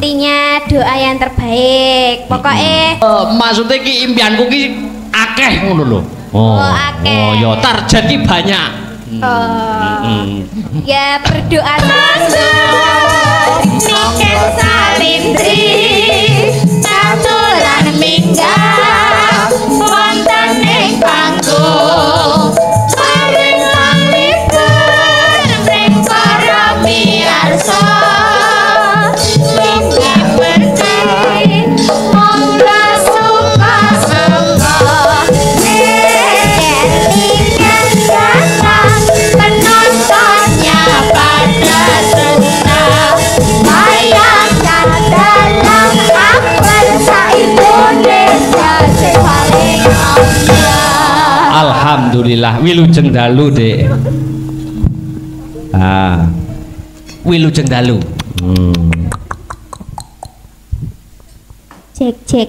intinya doa yang terbaik. Pokoknya maksudnya ki impianku ki akeh ngono lho. Akeh. Oh ya target ki banyak. Ya berdoa mikir salindri katuran minggat wonten ing panggung paring panglipur ing para miyarsa sing berkah monggo suka elingan datang penontonnya pada senang bayangkan dalam akbar sa-Indonesia sing paling Alhamdulillah wilujeng dalu Dek. Wilujeng dalu. Cek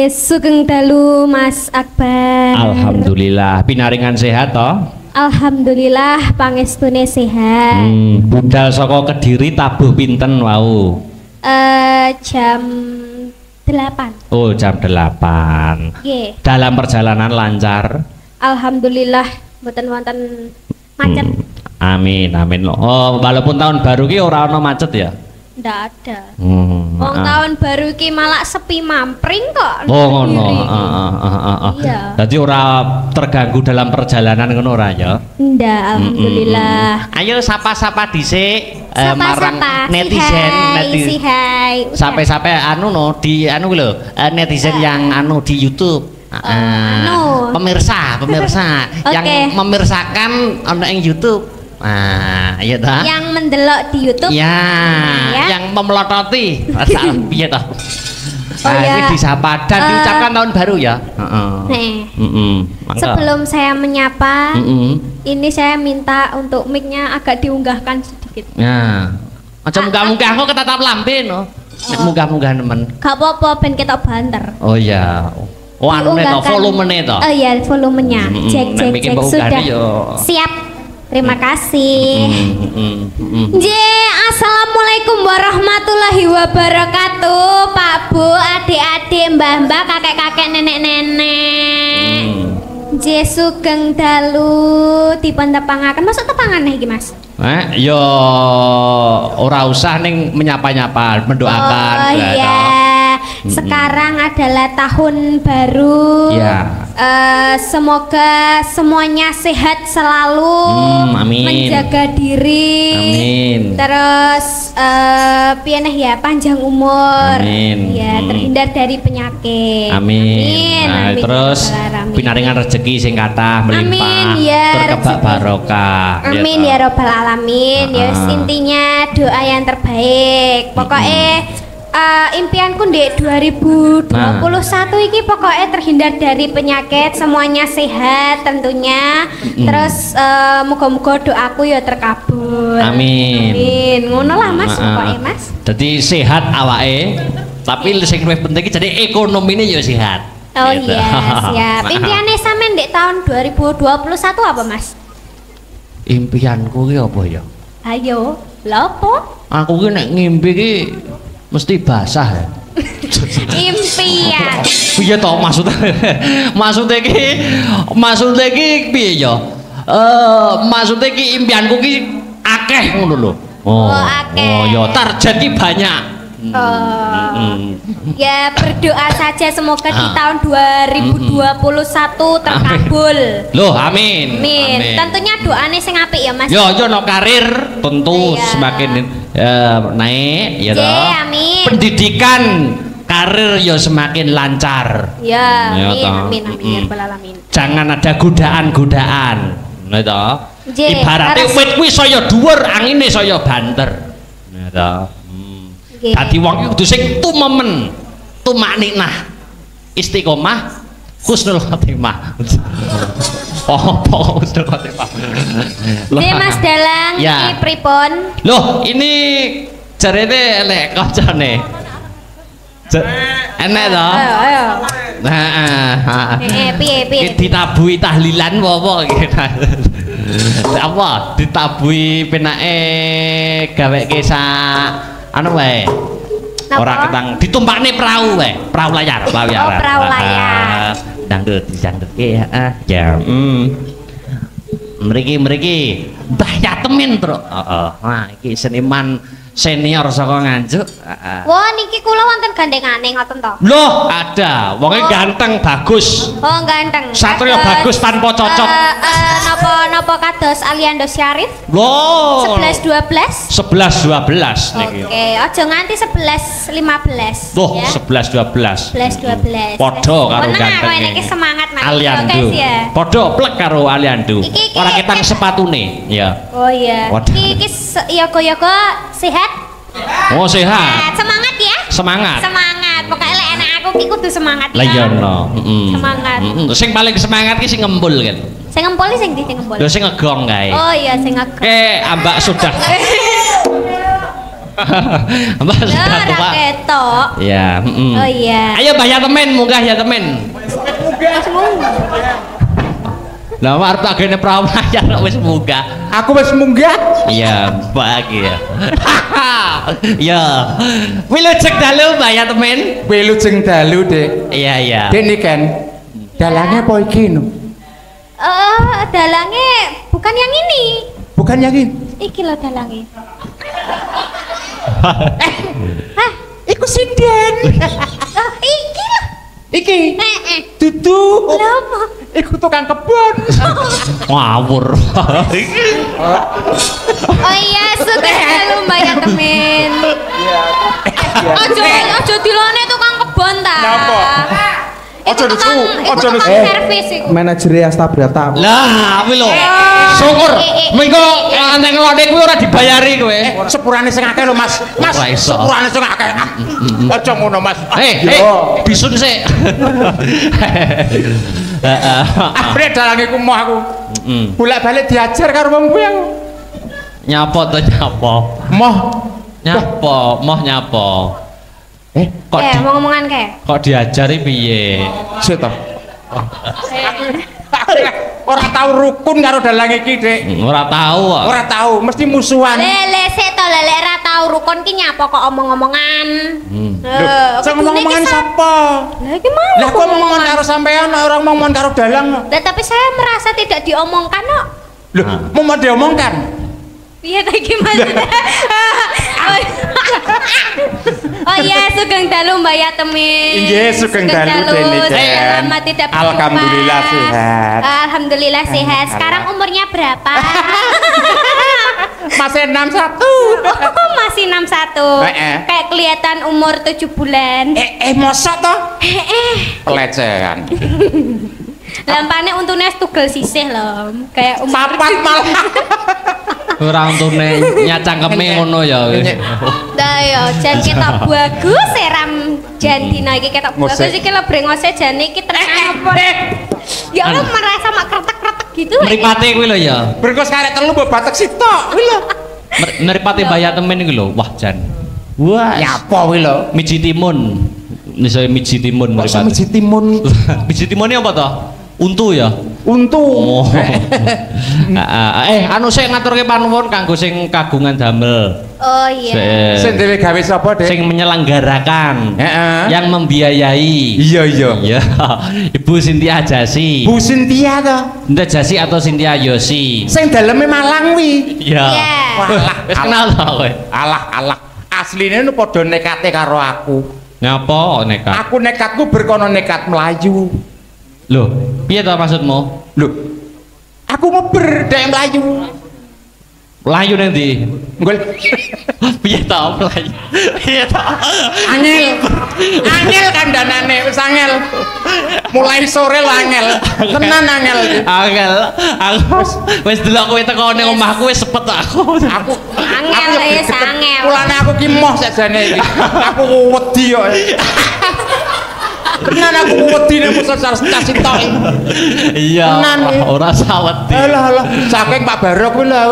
Sugeng dalu Mas Akbar. Alhamdulillah pinaringan sehat toh. Alhamdulillah pangestune sehat. Budal saka Kediri tabuh pinten wau? Jam 8. Oh jam 8. Nggih. Dalam perjalanan lancar. Alhamdulillah mboten wonten macet. Amin amin. Oh walaupun tahun baru ki ora ana macet ya? Ndak ada. Wong tahun baru ki malah sepi mampring kok. Oh ngono. Iya. Dadi ora terganggu dalam perjalanan ngono ora ya? Ndak, alhamdulillah. Ayo sapa-sapa dhisik marang Sapa-sapa, netizen si hai. Sampai anu no di anu lho netizen yang anu di YouTube. Pemirsa yang memirsakan ono ing YouTube. Iya toh. Yang mendelok di YouTube. Ya, yang memelototi. Piye toh? Ini disapa dan diucapkan tahun baru ya. Sebelum saya menyapa, ini saya minta untuk mic-nya agak diunggahkan sedikit. Ya. Aja munggah-munggah kok ketatap lambe no. Nek munggah-munggah nemen. Gak apa-apa ben ketok banter. Oh iya. Oh anu to volumene to. Oh iya, volumenya. Cek sudah. Siap. Terima kasih. Assalamualaikum warahmatullahi wabarakatuh. Pak Bu, adik-adik, mbah-mbah, kakek-kakek, nenek-nenek. Sugeng dalu dipun tepangaken. Masuk tepangan iki, Mas? Yo ora usah ning menyapa-nyapa, mendoakan. Oh iya. Sekarang adalah tahun baru. Ya. Semoga semuanya sehat selalu, menjaga diri, terus piye ya panjang umur, ya terhindar dari penyakit. Amin. Terus pinaringan rezeki sing kathah melimpah, terkebak barokah. Amin ya robbal alamin. Ya intinya doa yang terbaik. Pokoknya impianku di 2021 iki pokoknya terhindar dari penyakit, semuanya sehat tentunya. Terus moga-moga doaku ya terkabul. Amin. Ngono lah Mas, pokoknya Mas. Jadi sehat awake, tapi sing luwih penting iki jadi ekonomine ya sehat. Oh iya, siap. Impiannya sampean di tahun 2021 apa Mas? Impianku ki apa ya? Ayo, lha apa? Aku ki nek ngimpi ki mesti basah ya. Impian. Piye to maksudnya ki piye ya? Maksudnya ki impianku ki akeh ngono lho. Akeh. Oh ya target ki banyak. Ya berdoa saja semoga di tahun 2021 terkabul. Loh amin. Tentunya doanya sing apik ya Mas. Yo no karir tentu semakin naik ya toh. Amin. Pendidikan karir yo semakin lancar. Ya amin ya rabbal alamin. Jangan ada godaan-godaan. Ya toh. Ibaratnya wit kuwi saya dhuwur angine saya banter. Ya toh. Dadi wong iki kudu sing tumemen, tumakninah, istiqomah, husnul khotimah. Husnul khotimah. Mas Dalang iki pripun? Loh, ini jarene elek kancane. Enak to? Ayo. Piye? Ditabuhi tahlilan apa iki? Apa? Ditabuhi penake gaweke sak anu wae. Ora ketang ditumpakne perahu wae, perahu layar. Oh, perahu layar. Dangdut ya. Mriki Mbah Yatemin, Truk. Heeh. Nah, iki seniman senior saka Nganjuk. Wah, niki kula wonten gandengane ngoten to. Loh, ada. Wonge ganteng, bagus. Oh, ganteng. Satria bagus tanpa cocok. Napa kados Aliando Syarif? Loh. 11 12. 11 12 niki. Oke, aja nganti 11 15. Loh, ya. 11 12. 11 12. Padha karo ganteng. Niki semangat Mas. Aliando. Padha plek karo Aliando. Ora ketang sepatune, ya. Oh iya. Iki yoga-yoga sehat? Oh, sehat. Semangat ya? Semangat. Semangat. Pokoknya lek enak aku ki kudu semangat ya. Lah iya no. Semangat. Sing paling semangat ki sing ngembul kan. Sing ngempol sing ndi sing ngempol? Lho sing ngegong kae. Oh iya sing ngegong. Ambak sudah. Ambak sudah tua. Ora ketok. Ya, Oh iya. Ayo Mbah Yatemin munggah Yatemin. Lah arep tak gene perahu layar wis munggah. Aku wis munggah. Iya, bahagia. Ya. Wilujeng dalu Mbah Yatemin. Wilujeng dalu, Dik. Iya. Dik niki kan dalange apa iki no? Dalange bukan yang ini. Bukan yang ini. Iki lho dalange. Hah? Iku sinden. Iki lho. Iki. Dudu. Lha apa? Iku tukang kebon. Ngawur. Oh iya, sudah dalu Mbak Yatemin. Aja dilone tukang kebon ta. Napa? Aja nesu, aja nesu. Servis iku. Manajer Astabrata. Lah, kuwi lho. Syukur. Mengko nek ngelone kuwi ora dibayari kowe. Sepurane sing akeh lho, Mas. Mas, Ora iso. sepurane sing akeh. Aja ngono, Mas. Bisun sik. Heeh. Abre dalange ku moh aku. Bolak-balik diajar karo wong kuwi aku. Nyapa to nyapa? Moh. Nyapa? Kok ngomong-ngomongan kae. kok diajari piye? Sik to. Ora tau rukun karo dalange iki, Dik. Ora tahu kok. Ora tau, mesti musuhan. Lele sik to lele ra tau rukun ki nyapa kok omong-omongan. Sing ngomong-omongan sapa? Lah iki mau. Lah kok ngomong karo sampean ora ngomong karo dalang. Lah tapi saya merasa tidak diomongkan kok. Lho, mau diomongkan? Piye ta iki maksudnya? Oh iya, sugeng dalu Mbak Yatemin. Nggih, sugeng dalu Dene. Lama tidak berjumpa. Alhamdulillah sehat. Alhamdulillah sehat. Sekarang umurnya berapa? Masih 61. Oh, masih 61. Kayak kelihatan umur 7 bulan. Mosok to? Pelecehan. Lampane untune tugel sisih lho. Kayak umur Papat malah. Ora untune nyacangkeme ngono ya. Lah ya, jan ketok bagus seram jan dina iki ketok bagus iki lho brengose jane iki tenan apa. Ya Allah merasa mak kretek-kretek gitu. Mripate kuwi lho ya. Berkos karek telu mbok batek sitok kuwi lho. Mripate Mbah Yatemin iki lho. Wah, jan. Wah. Nyapa kuwi lho? Miji timun. Nisane miji timun mripate. Miji timun. Miji timunnya apa to? Untu ya. Untu. Oh. Anu sik ngaturke panuwun kanggo sing kagungan damel. Oh iya. Sing dhewe gawe sapa, Dek? Sing menyelenggarakan. Yang membiayai. Iya. Iya. Ibu Sintia Jasi. Bu Sintia to. Sintia Jasi atau Sintia Yosi? Sing daleme Malang wi. Iya. Wis kenal to kowe? Alah. Asline nu padha nekate karo aku. Ngapa nekat? Aku nekatku berkono nekat Melayu. Loh, piye to maksudmu? Loh. Aku meber dek Melayu. Melayu nang ndi? Nggol. Piye to Melayu? Piye to? Angel kandhanane wis angel. Mulai sore lo angel. Tenan angel. Aku wis delok kowe teko ning omahku wis sepet aku. Angel wis angel. Mulane aku ki moh sakjane iki. Aku wedi kok. Tenan aku wedi nek musuh cacing tok. Iya. Ora saweti. Alah, saking Pak Barok kuwi lho.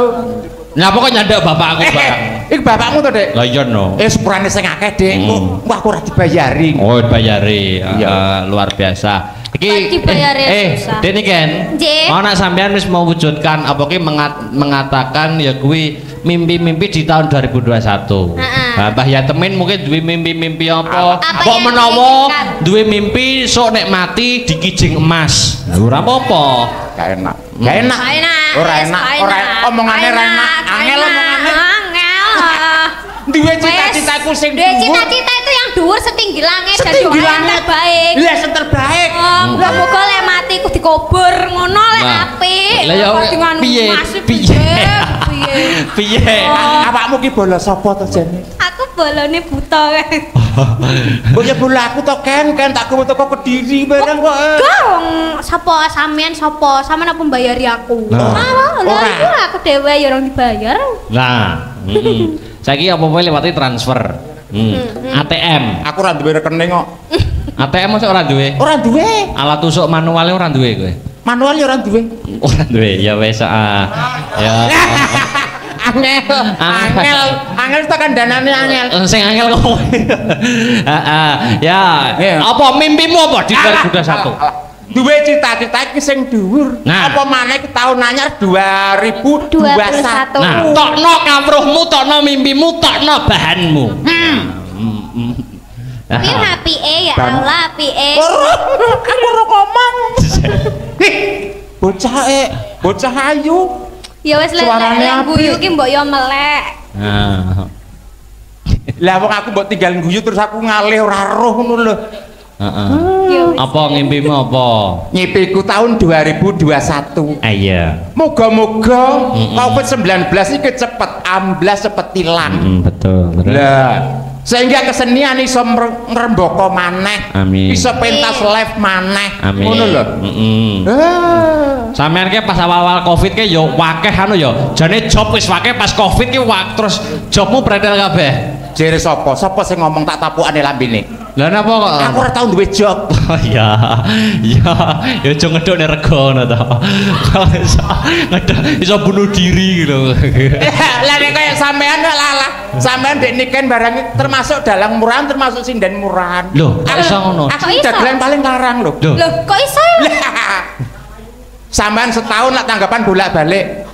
Nyapa kok nyandak bapakku, Bang? Iki bapakmu to, Dek? Lah iya no. Sepurane sing akeh, Dek. Wah, aku ora dibayari. Oh, dibayari. Luar biasa. Iki Dene kan. Mau nak sampean wis mewujudkan apa ki mengatakan ya kuwi mimpi-mimpi di tahun 2021. Nah, Mbah Yatemin mungkin duwe mimpi-mimpi apa? Kok menawa duwe mimpi sok nek mati dikijing emas. Ora apa-apa. Gak enak. Gak enak. Ora enak, ora omongane ra enak. Angel omongane. Duwe cita-citaku sing dhuwur. Duwe cita-cita itu yang dhuwur setinggi langit dan doa yang terbaik. Lah sing terbaik. Muga-muga lek mati ku dikubur ngono lek apik. Lah ya piye? Piye? Awakmu ki bola sapa to jane? Aku bolone buta kae. Mbok ya bola aku to Ken tak gowo teko Kediri bareng kok. Gong, sapa sampean sapa? Sampean apa mbayari aku? Ora, aku dhewe ya ora dibayar. Nah, saiki apa-apa lewati transfer. ATM. Aku ora duwe rekening kok. ATM mosok ora duwe? Ora duwe. Alat tusuk manualnya ora duwe kowe? Manual ya ora duwe. Ora duwe, ya wis ya. Angel tekan danane angel. Sing angel kowe. Ya. Apa mimpimu apa di 2021? Duwe cita-cita iki sing dhuwur. Apa maneh ki taun anyar 2021. Nah, tokno kawruhmu, tokno mimpimu, tokno bahanmu. Piye apike ya Allah, apike. Aku ora ngomong. Bocah ayu. Ya wis lek guyu ki mbok yo melek. Lah wong aku mbok tinggal guyu terus aku ngalih ora roh ngono lho. Apa ngimpimu apa? Ngimpiku tahun 2021. Iya. Moga-moga Covid-19 iki cepet amblas cepet ilang. Betul. Lah, sehingga kesenian iso ngrembaka maneh. Iso pentas live maneh. Ngono lho. Sampeyan ki pas awal-awal Covid ki yo wakeh anu yo. Jane job wis wakeh pas Covid ki terus jobmu pretel kabeh. Jere sapa? Sapa sing ngomong tak tapukane lambene? Lah napa kok? Aku ora tau duwe job. Oh iya. Iya, ya aja ngedokne rego ngono to. Iso bunuh diri lho. Lah nek kaya sampean lah. Sampean dek niken barang termasuk dalang murahan termasuk sinden murahan. Lho, kok iso ngono? Aku dagelan paling larang lho. Lho, kok iso? Sampean setahun lah tanggapan bolak-balik.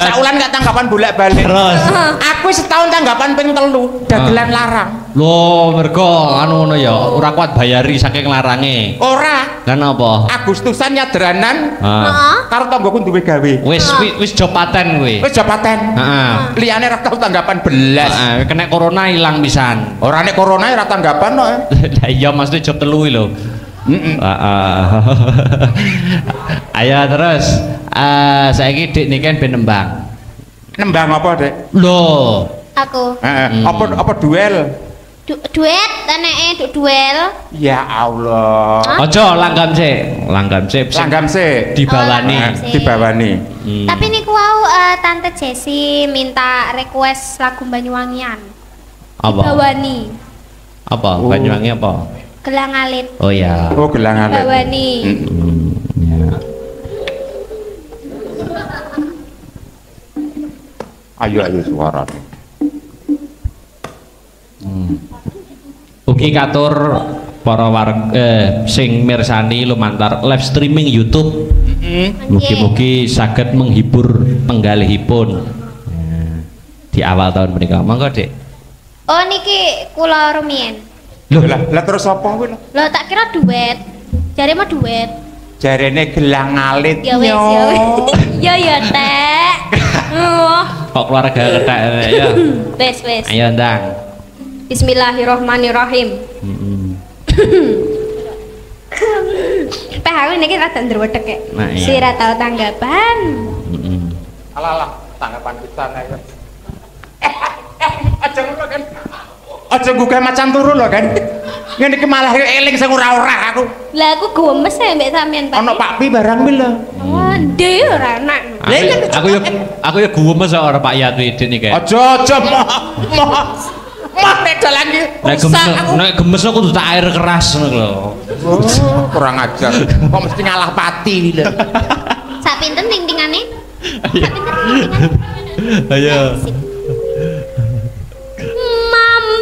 Saulan gak tanggapan bolak-balik. Terus aku setahun tanggapan ping 3 dagelan larang. Lho, mergo anu ngono ya, ora kuat bayari saking larange. Ora. Lah napa? Agustusan nyadranan. Karo tanggoku duwe gawe. Wis job paten kowe. Wis job paten. Heeh. Liyane ora tau tanggapan belas. Heeh, kena corona ilang pisan. Ora nek corona ora tanggapan kok. Lah iya maksudnya job telu lho. Ayo terus saiki Dik niken ben nembang. Nembang apa, Dek? Lho. Aku. Apa duel? Duet anake duel. Ya Allah. Aja langgam sik. Langgam sik. Dibawani. Dibawani. Tapi niku wau Tante Jessi minta request lagu Banyuwangian. Apa? Bawani. Apa? Banyuwangi apa? Gelang alit. Oh ya. Oh gelang alit. Bawani. Ya. Ayo suara. Ugi katur para warga sing mirsani lumantar live streaming YouTube. Mugi-mugi saged menghibur penggalihipun di awal tahun menika. Monggo, Dik. Oh niki kula rumiyin. Lah terus apa kuwi lho? Lho tak kira duet. Jare mau duet. Jarene gelang alit. Ya wis ya wis. Ya Tek. Kok keluarga kethek ya. Wis. Ayo ndang. Bismillahirrahmanirrahim. Aku niki rada ndruwedek kek. Sira tau tanggapan. Alah tanggapan pisan ae. Aja ngono kan. Aja gugah macan turu lho kan. Ngene iki malah eling sing ora-ora aku. Lah aku gemes ya mbek sampean Pak. Ono Pak Pi barang kuwi lho. Oh, ndek ora enak. Aku ya gumes ora Pak Yatwi niki. Aja mah nek dalan iki. Nek gemes aku kudu tak air keras ngono lho. Oh, kurang ajar. Kok mesti ngalah pati lho. Sak pinten ting-tingane? Sak pinten ting-tingane? Ayo. Mayon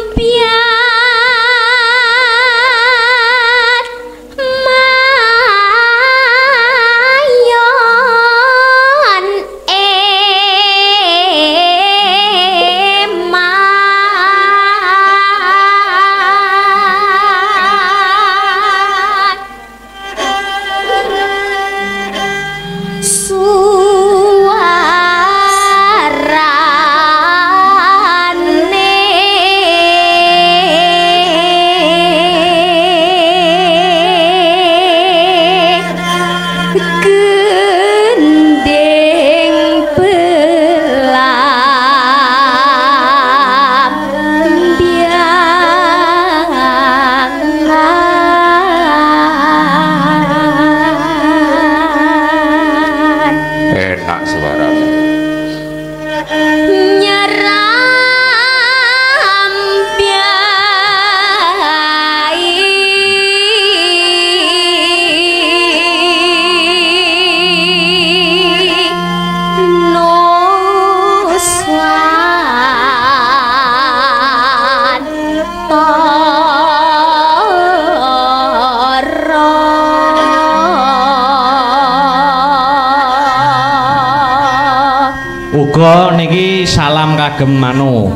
Uga niki salam kagem anu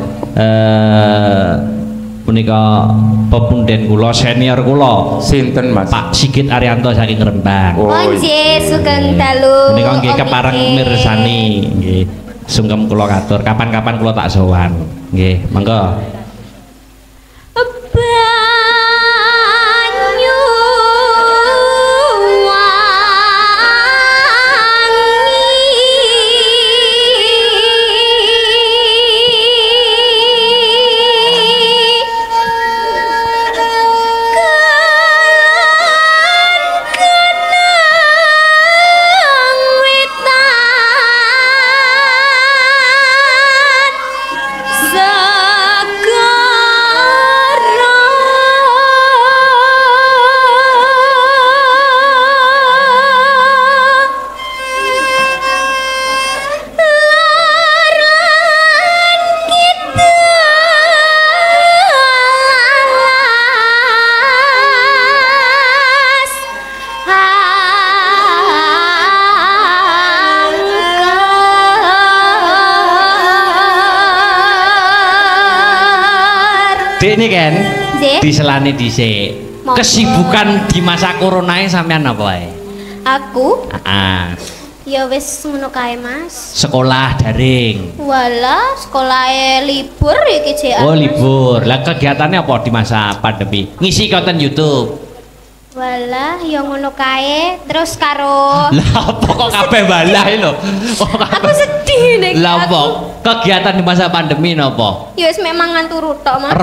punika pepunden kula senior kula sinten Mas Pak Sigit Arianto saking Rembang. Oh nggih sugeng dalu menika nggih kepareng mirsani nggih sungkem kula katur kapan-kapan kula tak sowan nggih monggo. Ini kan diselani dhisik. Kesibukan di masa corona ini sampean apa ae? Aku? Heeh. Ya wis ngono kae, Mas. Sekolah daring. Walah, sekolahe libur iki jek. Oh, libur. Lah kegiatannya apa di masa pandemi? Ngisi konten YouTube. Walah, ya ngono kae. Terus karo Lah apa kok kabeh balah lho. Aku sedih nek. Lah apa? Kegiatan di masa pandemi napa? Ya wis memang nganturu tok, Mas.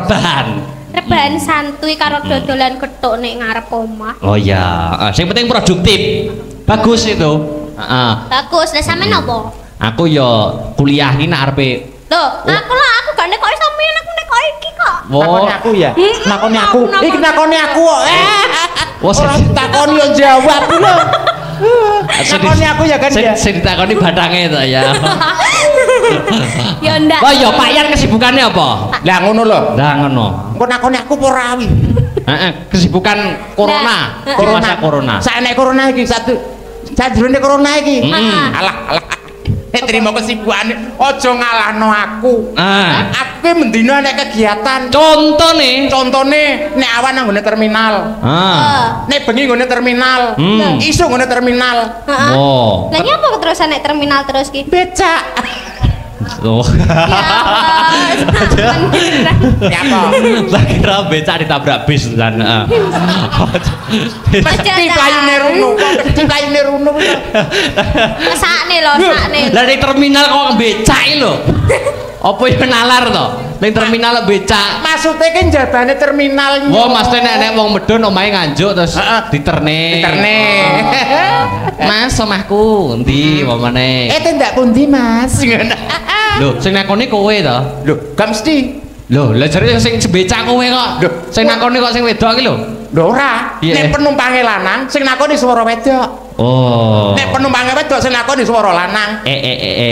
Rebahan santuy karo dodolan gethuk nek ngarep omah. Oh iya, sing penting produktif. Bagus itu. Heeh. Bagus. Lah sampean napa? Aku ya kuliah iki nek arepe. Loh, aku gak nekoki sampean, aku nekoki iki kok. Nakoni aku ya. Nakoni aku. Iki nakoni aku kok. Ora takoni yo jawab lho. Nakoni aku ya kan ya. Sing ditakoni bathange to ya. Ya ndak. Oh ya Pak Yan kesibukannya apa? Lah ngono lho. Lah ngono. Engko nakoni aku apa ora wi? Heeh, kesibukan corona, masa corona. Saenek corona iki satu. Sajrone corona iki. Alah. Terima kesibukan aja ngalahno aku. Aku mendino nek kegiatan. Contone nek awan nang ngene terminal. Nek bengi ngene terminal. Isu ngene terminal. Oh. Lah nyapa terusan nek terminal terus ki? Becak. Oh. Nyapa? Lah kira becak ditabrak bis kan. Mesti playune runo, mesti playune runo. Sakne lho, sakne. Lah di terminal kok becak lho. Apa yo nalar to? Ning terminal becak. Maksude ki njabane terminal. Oh, maksudnya nek wong medun omahe nganjuk terus diterne. Mas, omahku endi momane? Tendak pundi, Mas? Lho, sing nakoni kowe to? Lho, gak mesti. Lho, lah jare sing becak kowe kok. Lho, sing nakoni kok sing wedok iki lho. Lho ora. Nek penumpange lanang sing nakoni swara wedok. Oh. Nek penumpange wedok sing nakoni swara lanang.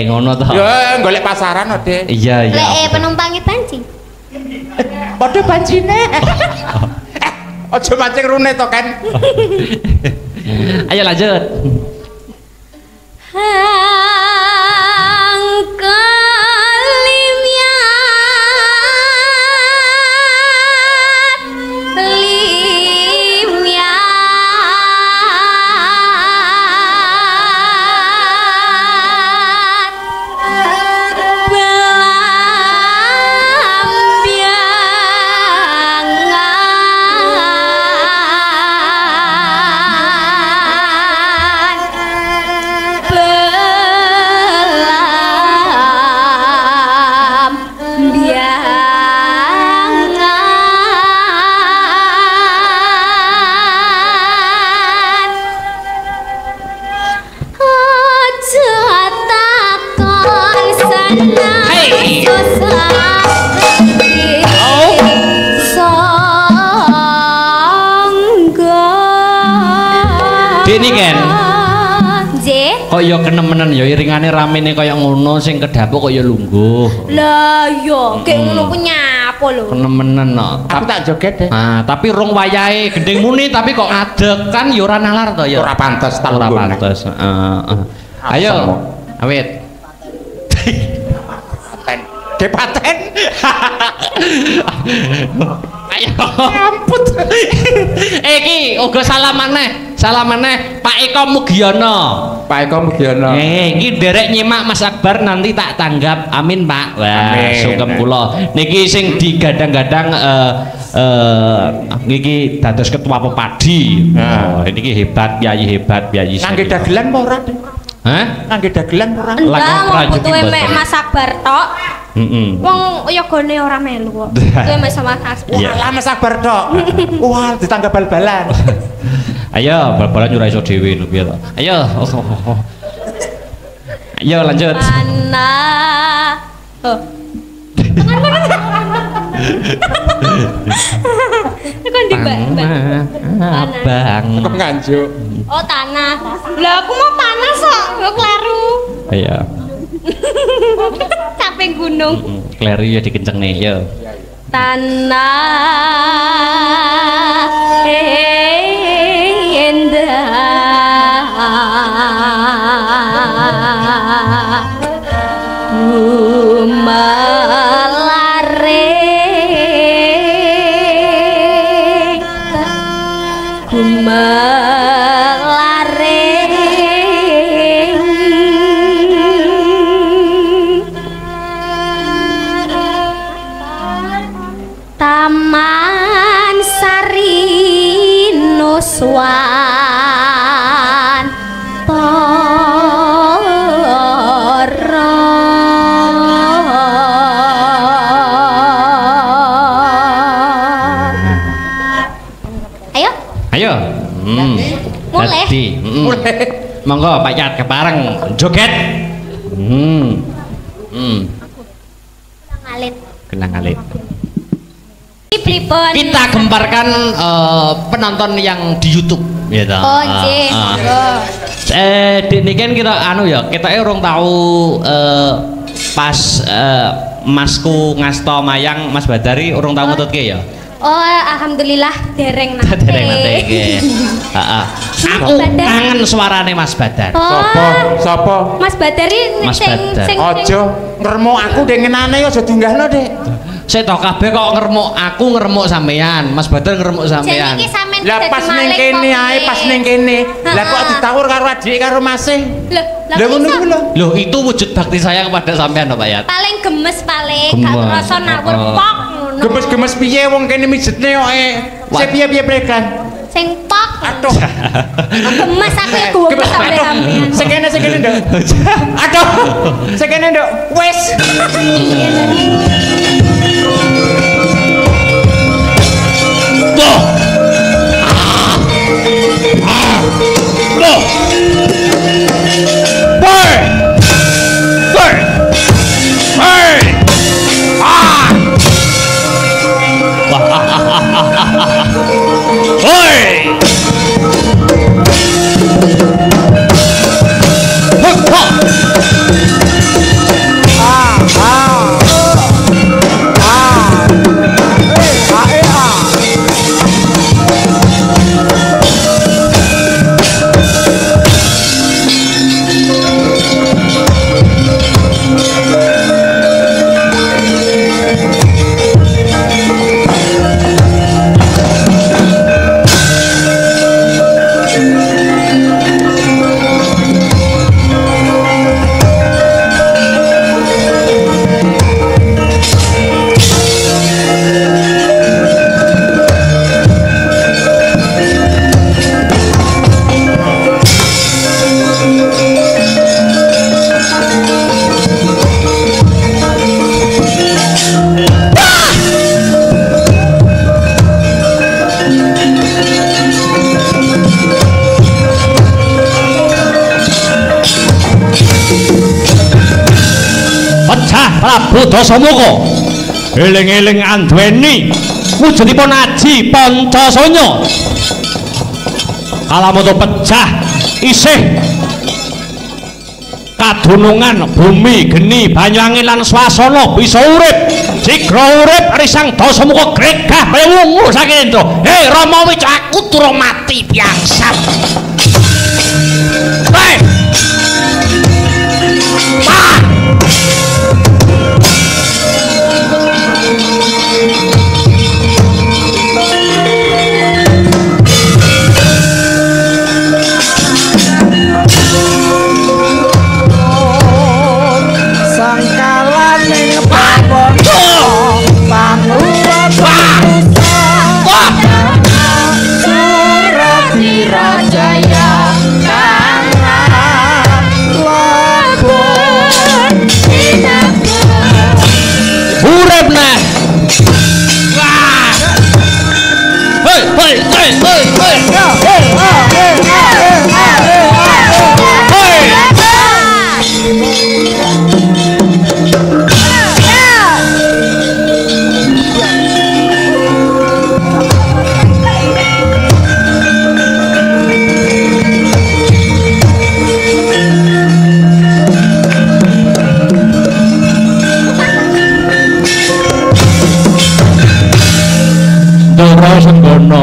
Ngono to. Ya, golek pasaran kok, Dik. Iya. Lek penumpange banci. Padha bancine. Aja mancing rune to kan. Ayo lanjut. Ini kan kok ya kenemenen ya iringane ramene kaya ngono sing kedapuk kok ya lungguh. Lah yo kayak ngono ku nyapa aku lho. Nemenan no. Aku tak joget deh. Nah, tapi rong wayahe gending muni tapi kok ngadeg kan ya ora nalar to ya. Ora pantes tak ora pantes. Ayo. Awit. Depaten. Ayo. Ampun. Iki uga salamane Pak Eko Mugiono. Pak Eko Mugiono. Iki derek nyimak Mas Akbar nanti tak tanggap. Amin, Pak. Wah, sugeng kula. Niki sing digadang-gadang niki dados ketua Pepadi. Oh, niki hebat, Yayi. Nangge dagelan apa ora? Hah? Nangge dagelan ora? Enggak, butuhe mek Mas Akbar tok. Wong yogane ora melu kok. Kuwi mek sama Mas. Wah, Mas Akbar tok. Wah, ditangga bal-balan. Ayo, bal-balan ora iso dhewe lho piye to. Ayo. Ayo lanjut. Mana? Oh. Kan di Abang. Kok nganjuk. Oh, tanah. Lah aku mau panas kok, yo kleru. Ayo. Capek gunung. Kleru ya dikenceng nih, yo. Tanah indah gumalare Taman Sari Nuswan Ayo. Mulai. Monggo Pak Yat kepareng joget. Kenang alit. Kita gemparkan penonton yang di YouTube ya toh. Oh nggih. Kan kita anu ya, kita urung tahu pas Masku ngasto mayang Mas Badari urung tahu ngetutke ya. Oh, alhamdulillah dereng nate. Dereng nate iki. Heeh. Aku kangen suarane Mas Badar. Sopo? Mas Badari sing aja ngremuk aku dengenane aja diunggahno, Dik. Saya tau kabeh kok ngremuk aku ngremuk sampean, Mas Badar ngremuk sampean. Lah pas ning kene ae, pas ning kene. Lah kok ditawur karo adik karo Masih. Lah ngono kuwi lho. Loh, itu wujud bakti saya kepada sampean Pak Yat. Paling gemes gak rasa nawur pok ngono. Gemes-gemes piye wong kene mijetne kok sing piye-piye prekan. Sing pok. Aduh. Gemes aku ya gowo sampean. Sing kene Nduk. Aduh. Sing kene Nduk. Wis. Loh. Loh. Boy. Boy. Hey. Hoi. Prabu Dasamuka eling-eling andweni wujudipun Aji Pancasanya kalamoto pecah isih kadunungan bumi geni banyu angin lan swasana bisa urip sigra urip risang Dasamuka gregah kaya wungu saking ento Rama Wica aku turu mati piangsat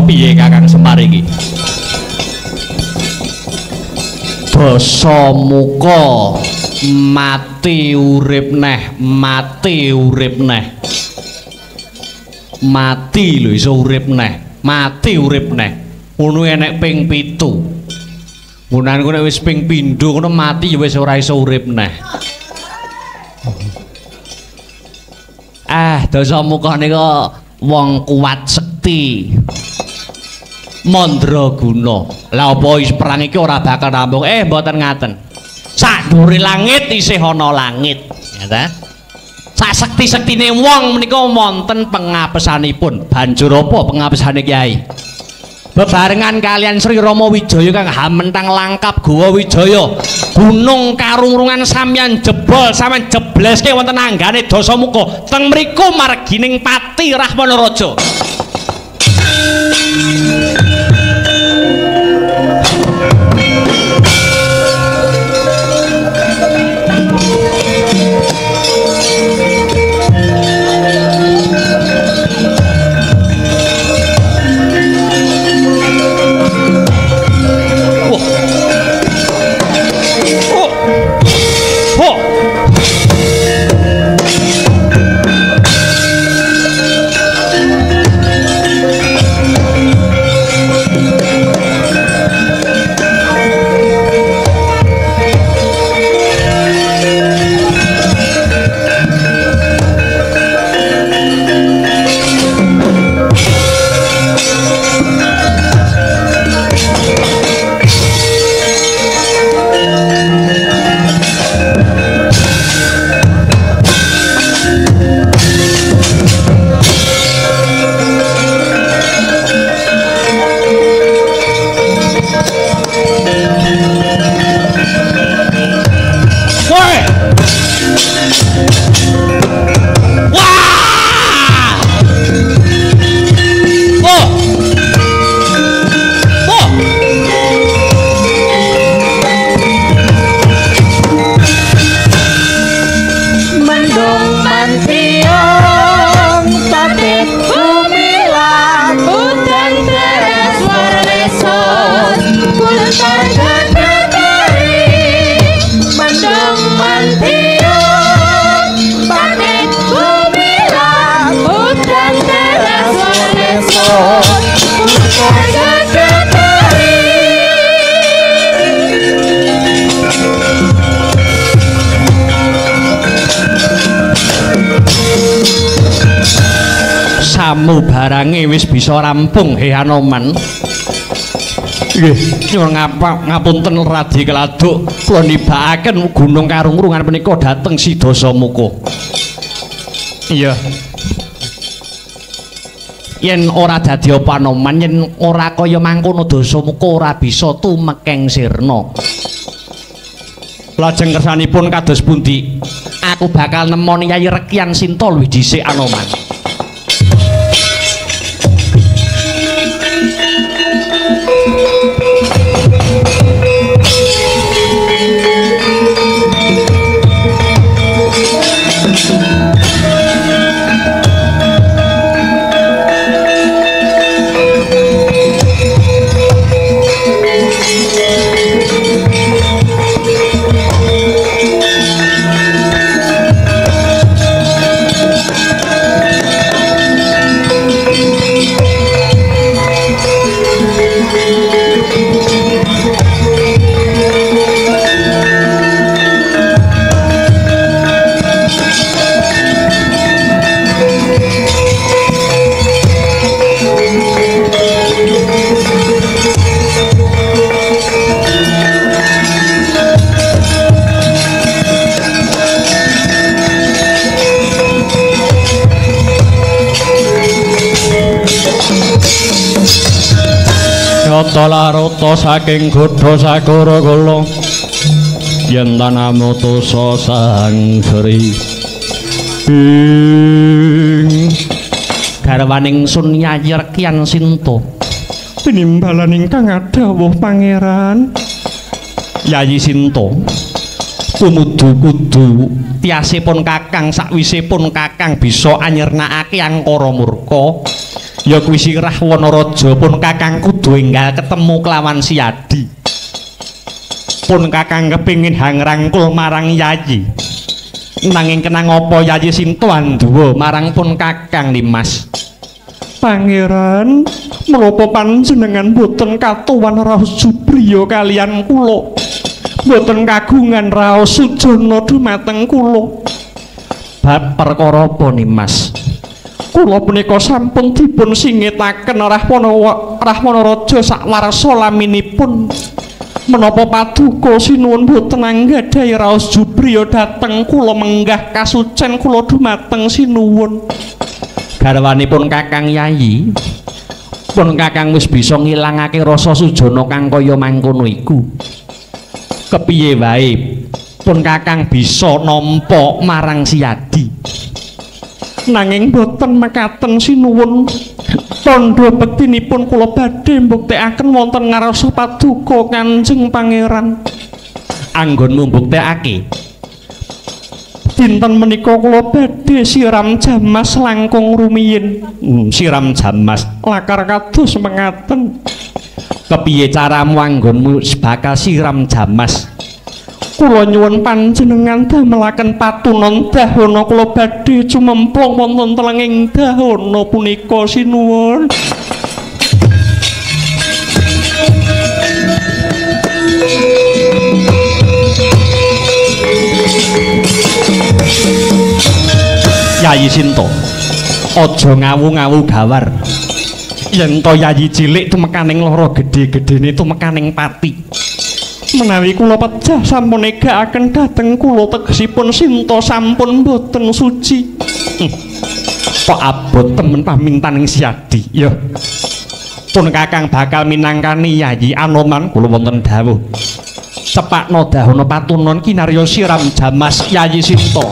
piye Kakang Semar iki Dasamuka mati urip neh mati urip neh mati lho iso urip neh mati urip neh ngono enek ping 7 ngunan ku nek wis ping pindho ngono mati ya wis ora iso urip neh Dasamuka nika wong kuat sekti mandraguna. Lah apa is perang iki ora bakal rampung? Mboten ngaten. Sak dhuwure langit isih ana langit, ya ta? Sak sekti-sektine wong menika wonten pengapesanipun. Banjur apa pengapesane Kyai? Bebarengan kalian Sri Rama Wijaya kang hamentang langkap Gawa Wijaya, gunung karungrungan sampeyan jebol sampeyan jebleske wonten anggane Dasamuka. Teng mriku margining Pati Rahwana Raja. Samu barange wis bisa rampung Anoman. Nggih, nyuwun ngapunten Radi Keladuk, kula nibakaken gunung karungrungan menika dhateng Si Dasamuka. Iya. Yen ora dadi apa Anoman, yen ora kaya mangkono Dasamuka ora bisa tumekeng sirna. Lajeng kersanipun kados pundi? Aku bakal nemoni Yayi Rekyan Sinta luwih dhisik Anoman. Nyata larata saking godha sagara kala yen tanamutusa sang Sri garwaning Sun Yayi Rekyan Sinta tinimbalan ingkang adhawuh pangeran Yayi Sinta tumuju kudu tiasipun Kakang sakwisipun Kakang bisa anyernakake angkara murka ya kuwi sirah Wanaraja pun Kakang kudu enggal ketemu kelawan Siadi pun Kakang kepingin hangrangkul marang Yayi nanging kenang apa Yayi Sinta anduwa marang pun Kakang Dimas Pangeran menapa panjenengan boten katuwan raos Jubriya kalian kula boten kagungan raos sujana dumateng kula bab perkara apa Nimas kula punika sampun dipun singitaken Rahwana Raja sakwarsa laminipun menapa paduka sinuwun boten anggadhahi raos Jubriya dhateng kula menggah kasucen kula dumateng sinuwun garwanipun Kakang Yayi pun Kakang wis bisa ngilangake rasa sujana kang kaya mangkono iku kepiye wae pun Kakang bisa nampa marang Siadi nanging boten mekaten sinuwun tandha bektinipun kula badhe mbuktekaken wonten ngarsa paduka Kanjeng Pangeran anggon mbuktekake dinten menika kula badhe siram jamas langkung rumiyin siram jamas lakar kados mengaten kepiye caramu anggonmu bakal siram jamas kula nyuwun panjenengan damelaken patunon dahana kula badhe cumemplung wonten telenging dahana punika sinuwun Yayi Sinta aja ngawu-ngawu gawar yen to Yayi cilik tumekaning lara gedhe-gedhene tumekaning pati menawi kula pejah sampun negakaken dhateng kula tegesipun Sinta sampun boten suci kok abot temen pamintaning Siadi ya pun Kakang bakal minangkani Yayi Anoman kula wonten dawuh cepakno dahana patunon kinarya siram jamas Yayi Sinta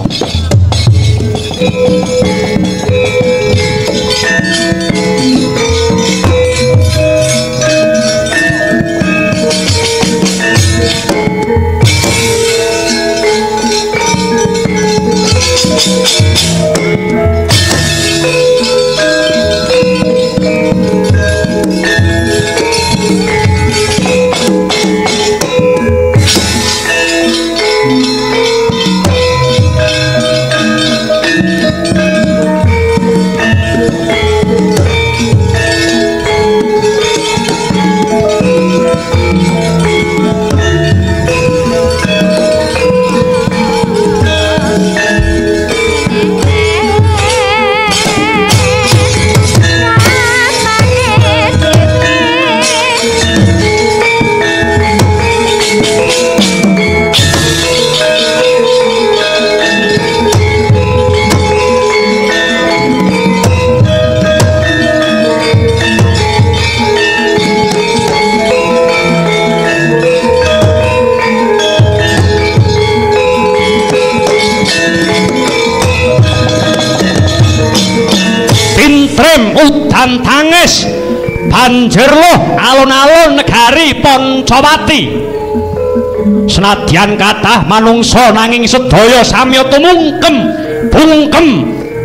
udan tangis banjir loh alun-alun negari Poncowati senadyan kathah manungsa nanging sedaya samya tumungkem bungkem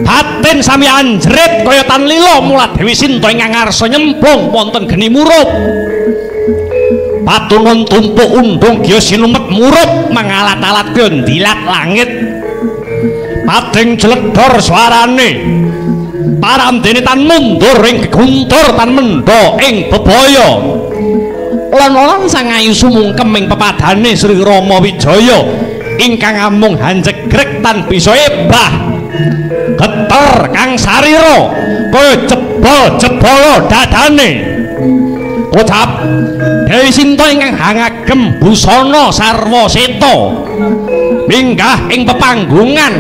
batin sami anjrit kaya tan lila mula Dewi Sinta ingkang ngarsa nyemplung wonten geni murup patunon tumpuk undung giya sinumet murup mangalat-alat kaya ndilat langit pading jledhor swarane paramdene tan mundur ing geguntur tan mendha ing bebaya lan sang ayu sumungkem ing pepadane Sri Rama Wijaya ingkang amung hanjegrek tan bisa ebah geter kang sarira kaya jebol-jebolo dadane ucap Dewi Sinta ingkang hangagem busana sarwa seta minggah ing pepanggungan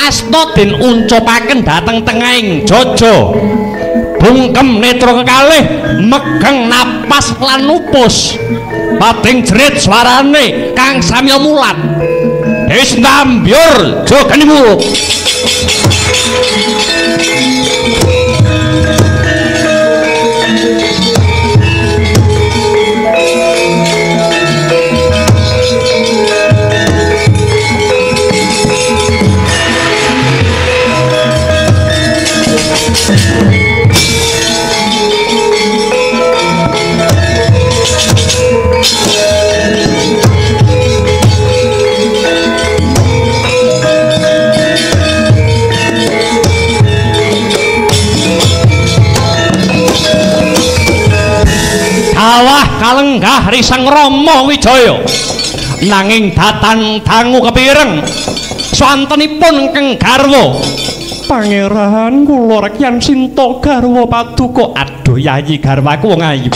asta den uncupaken dhateng tengahing jaja bungkem netra kekalih megeng napas lan nupus pating jerit swarane kang samya mulat wis ndambyur jogenimu Kawah kalenggah risang Rama Wijaya nanging datan dangu kepireng swantenipun keng garwa Pangeran kula Rekyan Sinta garwa Paduka aduh yayi garwaku wong ayu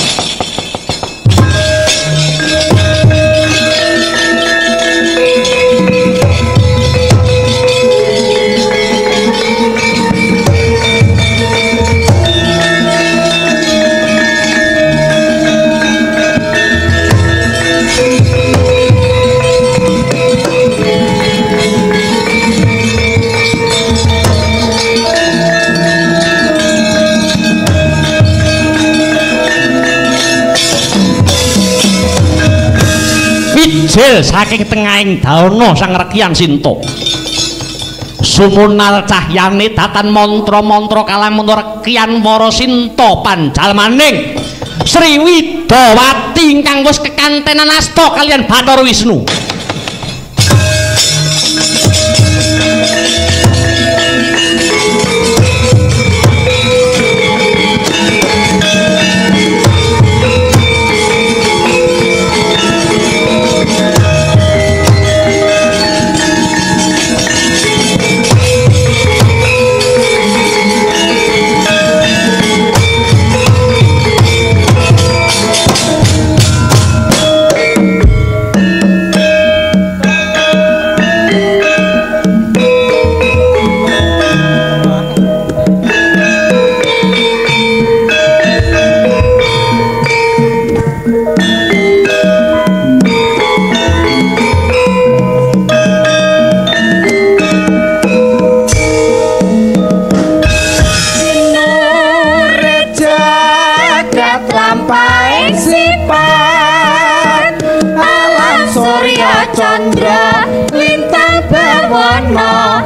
Ijil saking tengahing daana Sang Rekyan Sinta sumunal cahyane datan mantra-mantra kalamun Rekyan Wara Sinta panjalmaning Sri Widawati ingkang wis kekantenan asta kaliyan Bathara Wisnu Chandra lintang bawana